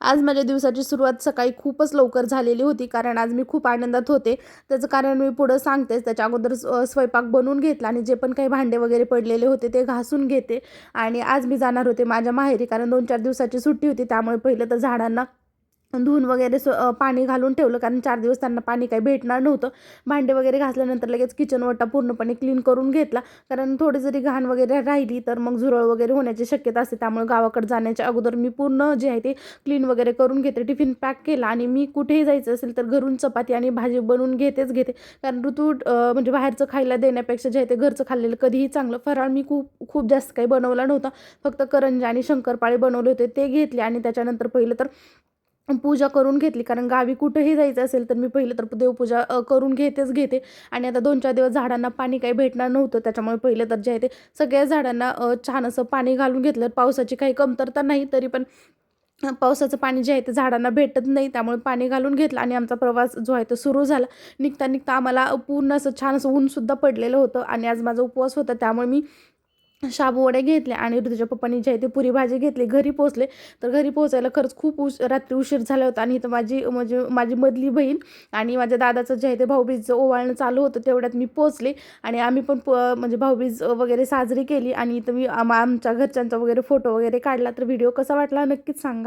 आज माझ्या दिवसाची सुरुवात सकाळी खूपच लवकर झालेली होती, कारण आज मी खूप आनंदात होते. त्याचं कारण मी पुढं सांगतेच. त्याच्या अगोदर स्वयंपाक बनवून घेतला आणि जे पण काही भांडे वगैरे पडलेले होते ते घासून घेते. आणि आज मी जाणार होते माझ्या माहेरी, कारण 2-4 दिवसाची सुट्टी होती. त्यामुळे पहिलं तर झाडांना धुवून वगैरे पाणी घालून ठेवलं, कारण 4 दिवस त्यांना पाणी काही भेटणार नव्हतं. भांडे वगैरे घासल्यानंतर लगेच किचन ओटा पूर्णपणे क्लीन करून घेतला, कारण थोडी जरी घाण वगैरे राहिली तर मग झुरळ वगैरे होण्याची शक्यता असते. त्यामुळे गावाकडे जाण्याच्या अगोदर मी पूर्ण जे आहे ते क्लीन वगैरे करून घेते. टिफिन पॅक केला आणि मी कुठेही जायचं असेल तर घरून चपाती आणि भाजी बनवून घेते. कारण म्हणजे बाहेरचं खायला देण्यापेक्षा जे आहे ते घरचं खाल्लेलं कधीही चांगलं. फराळ मी खूप खूप जास्त काही बनवला नव्हता, फक्त करंजी आणि शंकरपाळे बनवले होते, ते घेतले. आणि त्याच्यानंतर पहिलं तर पूजा करून घेतली, कारण गावी कुठेही जायचं असेल तर मी पहिलं तर देवपूजा करून घेते. आणि आता 2-4 दिवस झाडांना पाणी काही भेटणार नव्हतं, त्याच्यामुळे पहिलं तर जे आहे ते सगळ्या झाडांना छान असं पाणी घालून घेतलं. पावसाची काही कमतरता नाही, तरी पण पावसाचं पाणी जे आहे ते झाडांना भेटत नाही, त्यामुळे पाणी घालून घेतलं आणि आमचा प्रवास जो आहे तो सुरू झाला. निघता आम्हाला पूर्ण असं छान असं ऊनसुद्धा पडलेलं होतं आणि आज माझा उपवास होता, त्यामुळे मी शाबू वडे घेतले आणि ऋतूच्या पप्पांनी जे आहे ते पुरी भाजी घेतली. घरी पोहोचले, तर घरी पोहोचायला खरंच खूप रात्री उशीर झाला होता. आणि इथं माझी मधली बहीण आणि माझ्या दादाचं जे आहे ते भाऊबीज ओवाळणं चालू होतं, तेवढ्यात मी पोहोचले. आणि आम्ही पण म्हणजे भाऊबीज वगैरे साजरी केली. आणि इथं मी आमच्या घरच्यांचा वगैरे फोटो वगैरे काढला. तर व्हिडिओ कसा वाटला नक्कीच सांगा.